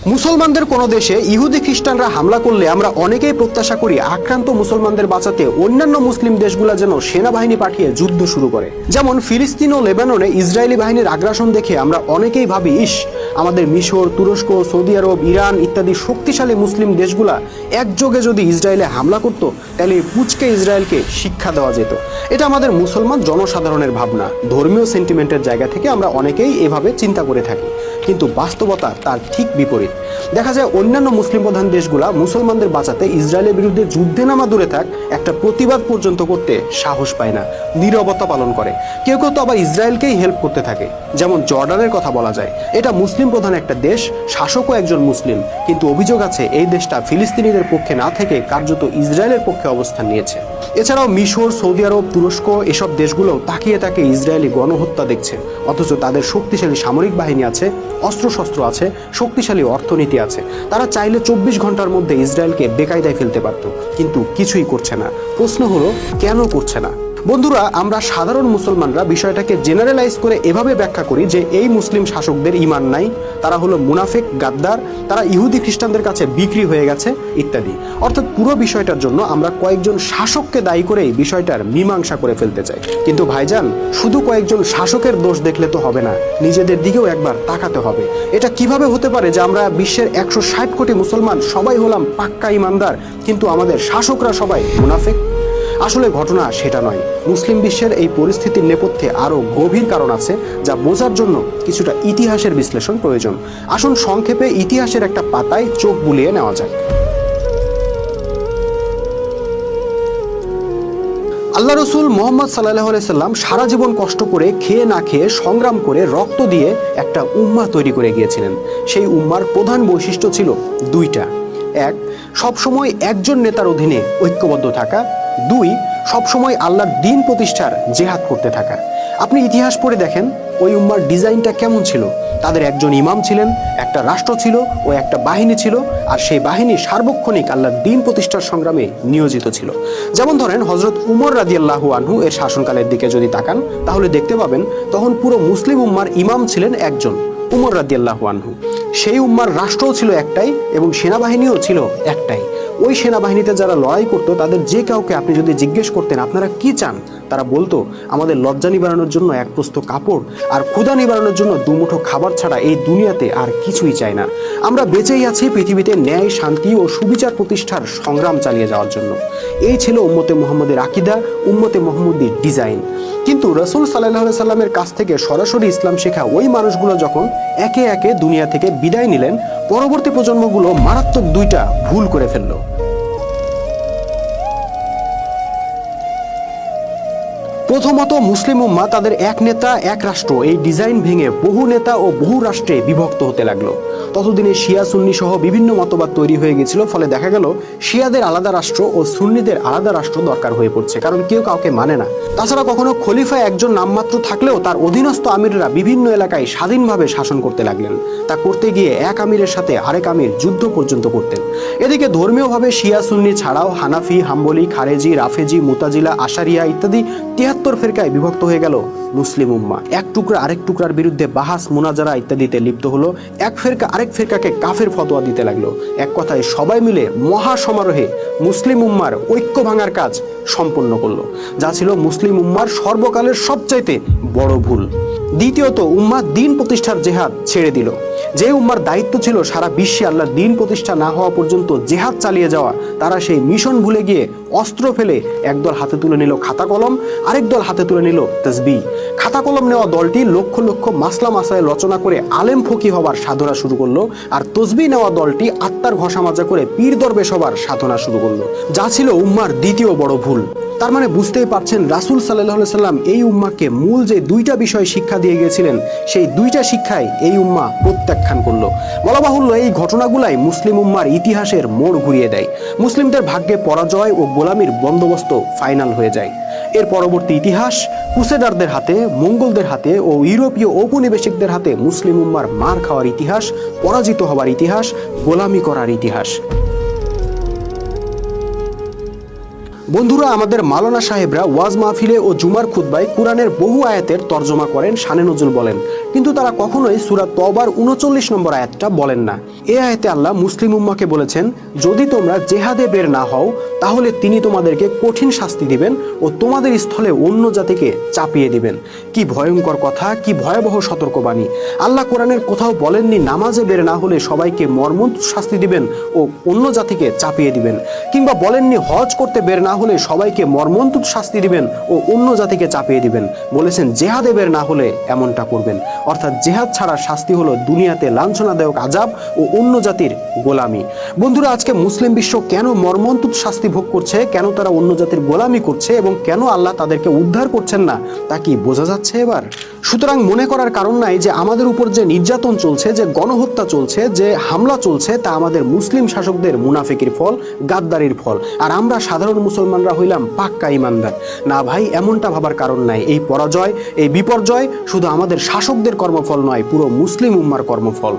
মুসলমানদের কোনো দেশে ইহুদি খ্রিস্টানরা হামলা করলে আমরা অনেকেই প্রত্যাশা করি আক্রান্ত মুসলমানদের বাঁচাতে অন্যান্য মুসলিম দেশগুলো যেন সেনাবাহিনী পাঠিয়ে যুদ্ধ শুরু করে। যেমন ফিলিস্তিন ও লেবাননে ইসরায়েলি বাহিনীর আগ্রাসন দেখে আমরা অনেকেই ভাবি, ইস, আমাদের মিশর, তুরস্ক, সৌদি আরব, ইরান ইত্যাদি শক্তিশালী মুসলিম দেশগুলা একযোগে যদি ইসরায়েলে হামলা করত, তাহলে পুচকে ইসরায়েলকে শিক্ষা দেওয়া যেত। এটা আমাদের মুসলমান জনসাধারণের ভাবনা, ধর্মীয় সেন্টিমেন্টের জায়গা থেকে আমরা অনেকেই এভাবে চিন্তা করে থাকি। কিন্তু বাস্তবতা তার ঠিক বিপরীত। দেখা যায় অন্যান্য মুসলিম প্রধান দেশগুলা মুসলমানদের বাঁচাতে ইসরায়েলের বিরুদ্ধে যুদ্ধে নামা দূরে থাক, একটা প্রতিবাদ পর্যন্ত করতে সাহস পায় না, নীরবতা পালন করে। কেউ কেউ তো আবার ইসরায়েলকেই হেল্প করতে থাকে। যেমন জর্ডানের কথা বলা যায়, এটা মুসলিম প্রধান একটা দেশ, শাসকও একজন মুসলিম, কিন্তু অভিযোগ আছে এই দেশটা ফিলিস্তিনিদের পক্ষে না থেকে কার্যত ইসরায়েলের পক্ষে অবস্থান নিয়েছে। এছাড়াও মিশর, সৌদি আরব, তুরস্ক এসব দেশগুলো তাকিয়ে তাকিয়ে ইসরায়েলি গণহত্যা দেখছে, অথচ তাদের শক্তিশালী সামরিক বাহিনী আছে, অস্ত্রশস্ত্র আছে, শক্তিশালী অর্থনীতি আছে। তারা চাইলে 24 ঘন্টার মধ্যে ইসরায়েলকে বেকায়দায় ফেলতে পারত, কিন্তু কিছুই করছে না। প্রশ্ন হলো, কেন করছে না? বন্ধুরা, আমরা সাধারণ মুসলমানরা বিষয়টাকে জেনারেলাইজ করে এভাবে ব্যাখ্যা করি যে এই মুসলিম শাসকদের ঈমান নাই, তারা হলো মুনাফিক, গাদ্দার, তারা ইহুদি খ্রিস্টানদের কাছে বিক্রি হয়ে গেছে ইত্যাদি। অর্থাৎ পুরো বিষয়টার জন্য আমরা কয়েকজন শাসককে দায়ী করে এই বিষয়টার মীমাংসা করে ফেলতে চাই। কিন্তু ভাইজান, শুধু কয়েকজন শাসকের দোষ দেখলে তো হবে না, নিজেদের দিকেও একবার তাকাতে হবে। এটা কিভাবে হতে পারে যে আমরা বিশ্বের 160 কোটি মুসলমান সবাই হলাম পাক্কা ইমানদার, কিন্তু আমাদের শাসকরা সবাই মুনাফিক? আসলে ঘটনা সেটা নয়। মুসলিম বিশ্বের এই পরিস্থিতির নেপথ্যে আরো গভীর কারণ আছে, যা বোঝার জন্য কিছুটা ইতিহাসের বিশ্লেষণ প্রয়োজন। আসুন সংক্ষেপে ইতিহাসের একটা পাতায় চোখ বুলিয়ে নেওয়া যাক। আল্লাহ রসুল মুহাম্মদ সাল্লাল্লাহু আলাইহি সাল্লাম সারা জীবন কষ্ট করে, খেয়ে না খেয়ে, সংগ্রাম করে, রক্ত দিয়ে একটা উম্মাহ তৈরি করে গিয়েছিলেন। সেই উম্মার প্রধান বৈশিষ্ট্য ছিল দুইটা। এক, সবসময় একজন নেতার অধীনে ঐক্যবদ্ধ থাকা। দুই, সবসময় আল্লাহর দ্বীন প্রতিষ্ঠার জেহাদ করতে থাকা। আপনি ইতিহাস পড়ে দেখেন ওই উম্মার ডিজাইনটা কেমন ছিল। তাদের একজন ইমাম ছিলেন, একটা রাষ্ট্র ছিল ও একটা বাহিনী ছিল, আর সেই বাহিনী সার্বক্ষণিক আল্লাহর দ্বীন প্রতিষ্ঠার সংগ্রামে নিয়োজিত ছিল। যেমন ধরেন হযরত উমর রাদিয়াল্লাহু আনহু এর শাসনকালের দিকে যদি তাকান, তাহলে দেখতে পাবেন তখন পুরো মুসলিম উম্মার ইমাম ছিলেন একজন, উমর রাদিয়াল্লাহু আনহু। সেই উম্মার রাষ্ট্রও ছিল একটাই এবং সেনাবাহিনীও ছিল একটাই। ওই সেনাবাহিনীতে যারা লড়াই করতো তাদের যে কাউকে আপনি যদি জিজ্ঞেস করতেন আপনারা কি চান, তারা বলতো আমাদের লজ্জা নিবারণের জন্য এক প্রস্ত কাপড় আর ক্ষুধা নিবারণের জন্য দুমুঠো খাবার ছাড়া এই দুনিয়াতে আর কিছুই চাই না। আমরা বেঁচেই আছি পৃথিবীতে ন্যায়, শান্তি ও সুবিচার প্রতিষ্ঠার সংগ্রাম চালিয়ে যাওয়ার জন্য। এই ছিল উম্মতে মুহাম্মদের আকীদা, উম্মতে মুহাম্মদীর ডিজাইন। কিন্তু রাসূল সাল্লাল্লাহু আলাইহি সাল্লামের কাছ থেকে সরাসরি ইসলাম শেখা ওই মানুষগুলো যখন একে একে দুনিয়া থেকে বিদায় নিলেন, পরবর্তী প্রজন্মগুলো মারাত্মক দুইটা ভুল করে ফেলল। প্রথমত, মুসলিম উম্মাহ তাদের এক নেতা এক রাষ্ট্র এই ডিজাইন ভেঙে বহু নেতা ও বহু রাষ্ট্রে বিভক্ত হতে লাগলো। ততদিনে শিয়া সুন্নি সহ বিভিন্ন মতবাদ তৈরি হয়ে গেছিল, ফলে দেখা গেল শিয়াদের আলাদা রাষ্ট্র ও সুন্নিদের আলাদা রাষ্ট্র দরকার হয়ে পড়ছে, কারণ কেউ কাউকে মানে না। তাছাড়া কখনো খলিফা একজন নামমাত্র থাকলেও তার অধীনস্থ আমিররা বিভিন্ন এলাকায় স্বাধীনভাবে শাসন করতে লাগলেন। তা করতে গিয়ে এক আমিরের সাথে আরেক আমির যুদ্ধ পর্যন্ত করতেন। এদিকে ধর্মীয়ভাবে শিয়া সুন্নি ছাড়াও হানাফি, হাম্বলি, খারেজি, রাফেজি, মুতাজিলা, আশারিয়া ইত্যাদি 73 ফেরকায় বিভক্ত হয়ে গেল মুসলিম উম্মাহ। এক টুকরা আরেক টুকরার বিরুদ্ধে বাহাস, মুনাজারা ইত্যাদিতে লিপ্ত হলো। এক ফেরকা আরেক ফেরকাকে কাফের ফতোয়া দিতে লাগলো। এক কথায় সবাই মিলে মহা সমারোহে মুসলিম উম্মার ঐক্য ভাঙার কাজ সম্পন্ন করলো, যা ছিল মুসলিম উম্মার সর্বকালের সবচাইতে বড় ভুল। দ্বিতীয়ত, উম্মাহ দ্বীন প্রতিষ্ঠার জেহাদ ছেড়ে দিল। যে উম্মার দায়িত্ব ছিল সারা বিশ্বে আল্লাহর দ্বীন প্রতিষ্ঠা না হওয়া পর্যন্ত জেহাদ চালিয়ে যাওয়া, তারা সেই মিশন ভুলে গিয়ে অস্ত্র ফেলে একদল হাতে তুলে নিল খাতা কলম, আরেক দল হাতে তুলে নিল তাসবিহ। খাতা কলম নেওয়া দলটি লক্ষ লক্ষ মাসলা মাসাইল রচনা করে আলেম ফকি হবার সাধনা শুরু করলো, আর তাসবিহ নেওয়া দলটি আত্মার ঘষা মাজা করে পীর দরবেশ হবার সাধনা শুরু করলো, যা ছিল উম্মার দ্বিতীয় বড় ভুল। তার মানে বুঝতেই পারছেন রাসূল সাল্লাল্লাহু আলাইহি সাল্লাম এই উম্মাহকে মূল যে দুইটা বিষয় শিক্ষা দিয়ে গিয়েছিলেন, সেই দুইটা শিক্ষাই এই উম্মাহ প্রত্যাখ্যান করলো। বলা বাহুল্য, এই ঘটনাগুলাই মুসলিম উম্মার ইতিহাসের মোড় ঘুরিয়ে দেয়। মুসলিমদের ভাগ্যে পরাজয় ও গোলামির বন্দোবস্ত ফাইনাল হয়ে যায়। এর পরবর্তী ইতিহাস ক্রুসেডারদের হাতে, মঙ্গলদের হাতে ও ইউরোপীয় ঔপনিবেশিকদের হাতে মুসলিম উম্মার মার খাওয়ার ইতিহাস, পরাজিত হবার ইতিহাস, গোলামি করার ইতিহাস। বন্ধুরা, আমাদের মাওলানা সাহেবরা ওয়াজ মাহফিলে ও জুমার খুতবায় কুরআনের বহু আয়াতের তর্জমা করেন, শানে নজুল বলেন, কিন্তু তারা কখনোই সূরা তওবার 39 নম্বর আয়াতটা বলেন না। এই আয়াতে আল্লাহ মুসলিম উম্মাহকে বলেছেন, যদি তোমরা জেহাদে বের না হও তাহলে তিনি তোমাদেরকে কঠিন শাস্তি দিবেন ও তোমাদের স্থলে অন্য জাতিকে চাপিয়ে দিবেন। কি ভয়ঙ্কর কথা, কি ভয়াবহ সতর্কবাণী। আল্লাহ কোরআনের কোথাও বলেননি নামাজে বের না হলে সবাইকে মর্মন্তুদ শাস্তি দিবেন ও অন্য জাতিকে চাপিয়ে দিবেন, কিংবা বলেননি হজ করতে বের না হলে সবাইকে মর্মন্তুদ শাস্তি দিবেন ও অন্য জাতিকে চাপিয়ে দিবেন। বলেছেন জেহাদে বের না হলে এমনটা করবেন। অর্থাৎ জেহাদ ছাড়া শাস্তি হলো দুনিয়াতে লাঞ্ছনাদায়ক আযাব ও অন্য জাতির গোলামি। বন্ধুরা, আজকে মুসলিম বিশ্ব কেন মর্মন্তুদ শাস্তি ভোগ করছে, কেন তারা অন্য জাতির গোলামি করছে এবং কেন আল্লাহ তাদেরকে উদ্ধার করছেন না, তা কি বোঝা যাচ্ছে এবার? সুতরাং মনে করার কারণ নাই যে আমাদের উপর যে নির্যাতন চলছে, যে গণহত্যা চলছে, যে হামলা চলছে, তা আমাদের মুসলিম শাসকদের মুনাফিকির ফল, গাদ্দারির ফল, আর আমরা সাধারণ মুসলমানরা হইলাম পাক্কা ইমানদার। না ভাই, এমনটা ভাবার কারণ নাই। এই পরাজয়, এই বিপর্যয় শুধু আমাদের শাসকদের কর্মফল নয়, পুরো মুসলিম উম্মার কর্মফল।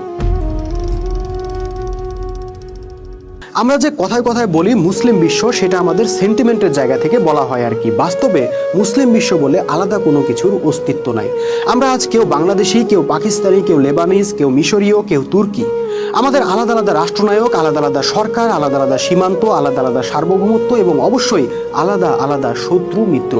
আমরা যে কথায় কথায় বলি মুসলিম বিশ্ব, সেটা আমাদের সেন্টিমেন্টের জায়গা থেকে বলা হয় আর কি। বাস্তবে মুসলিম বিশ্ব বলে আলাদা কোনো কিছুর অস্তিত্ব নাই। আমরা আজ কেউ বাংলাদেশি, কেউ পাকিস্তানি, কেউ লেবানিজ, কেউ মিশরীয়, কেউ তুর্কি। আমাদের আলাদা আলাদা রাষ্ট্রনায়ক, আলাদা আলাদা সরকার, আলাদা আলাদা সীমান্ত, আলাদা আলাদা সার্বভৌমত্ব এবং অবশ্যই আলাদা আলাদা শত্রু মিত্র।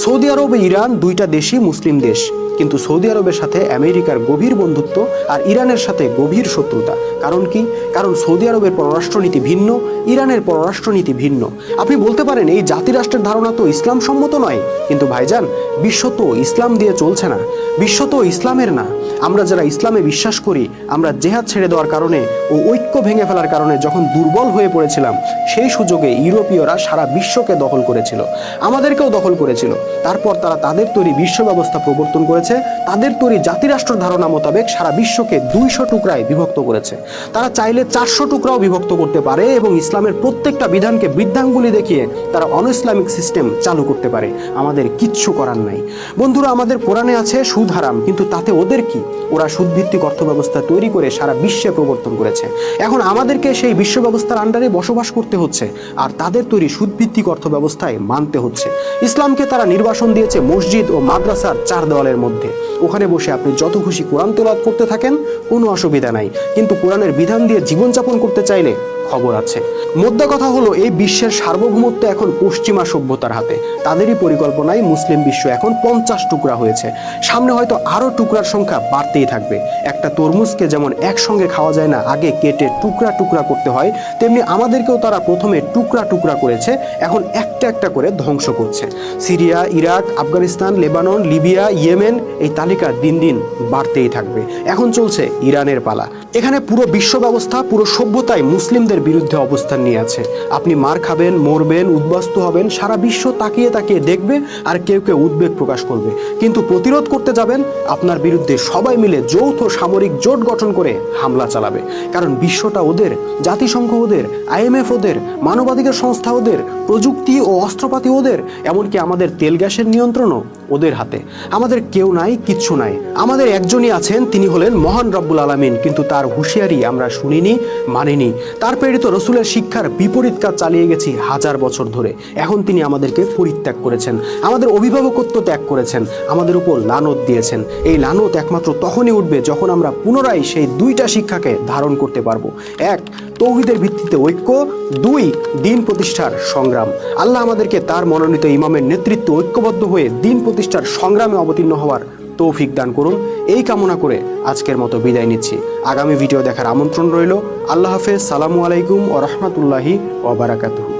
সৌদি আরব ও ইরান দুইটা দেশই মুসলিম দেশ, কিন্তু সৌদি আরবের সাথে আমেরিকার গভীর বন্ধুত্ব আর ইরানের সাথে গভীর শত্রুতা। কারণ কি? কারণ সৌদি আরবের পররাষ্ট্রনীতি ভিন্ন, ইরানের পররাষ্ট্রনীতি ভিন্ন। আপনি বলতে পারেন এই জাতিরাষ্ট্রের ধারণা তো ইসলাম সম্মত নয়, কিন্তু ভাইজান, বিশ্ব তো ইসলাম দিয়ে চলছে না, বিশ্ব তো ইসলামের না। আমরা যারা ইসলামে বিশ্বাস করি, আমরা জেহাদ ছেড়ে দেওয়ার কারণে ও ঐক্য ভেঙে ফেলার কারণে যখন দুর্বল হয়ে পড়েছিলাম, সেই সুযোগে ইউরোপীয়রা সারা বিশ্বকে দখল করেছিল, আমাদেরকেও দখল করেছিল। তারপর তারা তাদের তৈরি বিশ্ব ব্যবস্থা প্রবর্তন করেছে, তাদের তৈরি জাতিরাষ্ট্র ধারণা মোতাবেক সারা বিশ্বকে 200 টুকরায় বিভক্ত করেছে। তারা চাইলে 400 টুকরাও বিভক্ত করতে পারে এবং ইসলামের প্রত্যেকটা বিধানকে বৃদ্ধাঙ্গুলি দেখিয়ে তারা অন ইসলামিক সিস্টেম চালু করতে পারে। আমাদের কিচ্ছু করার নাই। বন্ধুরা, আমাদের কোরআনে আছে সুদ হারাম, কিন্তু তাতে ওদের কি? ওরা সুদভিত্তিক অর্থ ব্যবস্থা তৈরি করে সারা বিশ্বে প্রবর্তন করেছে। এখন আমাদেরকে সেই বিশ্ব ব্যবস্থার আন্ডারে বসবাস করতে হচ্ছে আর তাদের তৈরি সুদভিত্তিক অর্থ ব্যবস্থায় মানতে হচ্ছে। ইসলামকে তারা নির্বাসন দিয়েছে মসজিদ ও মাদ্রাসার 4 দেওয়ালের মধ্যে। ওখানে বসে আপনি যত খুশি কোরআন তেলাওয়াত করতে থাকেন, কোনো অসুবিধা নাই, কিন্তু কোরআনের বিধান দিয়ে জীবনযাপন করতে চাইলে খবর আছে। মোদ্দা কথা হলো, এই বিশ্বের সার্বভৌমত্ব এখন পশ্চিমা সভ্যতার হাতে। তাদেরই পরিকল্পনায় মুসলিম বিশ্ব এখন 50 টুকরা হয়েছে। সামনে হয়তো আরো টুকরার সংখ্যা বাড়তেই থাকবে। একটা তরমুজকে যেমন একসঙ্গে খাওয়া যায় না, আগে কেটে টুকরা টুকরা করতে হয়, তেমনি আমাদেরকেও তারা প্রথমে টুকরা টুকরা করেছে, এখন একটা একটা করে ধ্বংস করছে। Syria, Iraq, Afghanistan, Lebanon, Libya, Yemen, এই তালিকা দিন দিন বাড়তেই থাকবে। এখন চলছে ইরানের পালা। এখানে পুরো বিশ্ব ব্যবস্থা, পুরো সভ্যতায় মুসলিমদের বিরুদ্ধে অবস্থান নিয়ে আছে। আপনি মার খাবেন, মরবেন, উদ্বাস্তু হবেন, সারা বিশ্ব তাকিয়ে তাকিয়ে দেখবে আর কেউ কেউ উদ্বেগ প্রকাশ করবে। কিন্তু প্রতিরোধ করতে যাবেন, আপনার বিরুদ্ধে সবাই মিলে যৌথ সামরিক জোট গঠন করে হামলা চালাবে। কারণ বিশ্বটা ওদের, জাতিসংঘ ওদের, IMF ওদের, মানবাধিকার সংস্থা ওদের, প্রযুক্তি ও অস্ত্রপাতি ওদের, এমনকি আমাদের তেল গ্যাসের নিয়ন্ত্রণও ওদের হাতে। আমাদের কেউ নাই, কিচ্ছু নাই। আমাদের একজনই আছেন, তিনি হলেন মহান রব্বুল আলামিন, কিন্তু তার হুঁশিয়ারি আমরা শুনিনি, মানিনি। তার প্রেরিত রসুলের শিক্ষার বিপরীত কাজ চালিয়ে গেছি 1000 বছর ধরে। এখন তিনি আমাদেরকে পরিত্যাগ করেছেন, আমাদের অভিভাবকত্ব ত্যাগ করেছেন, আমাদের উপর লানত দিয়েছেন। এই লানত একমাত্র তখনই উঠবে যখন আমরা পুনরায় সেই 2টা শিক্ষাকে ধারণ করতে পারবো। 1, তৌহিদের ভিত্তিতে ঐক্য, 2, দিন প্রতিষ্ঠার সংগ্রাম। আল্লাহ আমাদেরকে তার মনোনীত ইমামের নেতৃত্বে ঐক্যবদ্ধ হয়ে দিন প্রতিষ্ঠার সংগ্রামে অবতীর্ণ হওয়ার তৌফিক দান করুন। এই কামনা করে আজকের মতো বিদায় নিচ্ছি। আগামী ভিডিও দেখার আমন্ত্রণ রইল। আল্লাহ হাফেজ। সালামু আলাইকুম ওয়া রাহমাতুল্লাহি ওয়া বারাকাতুহু।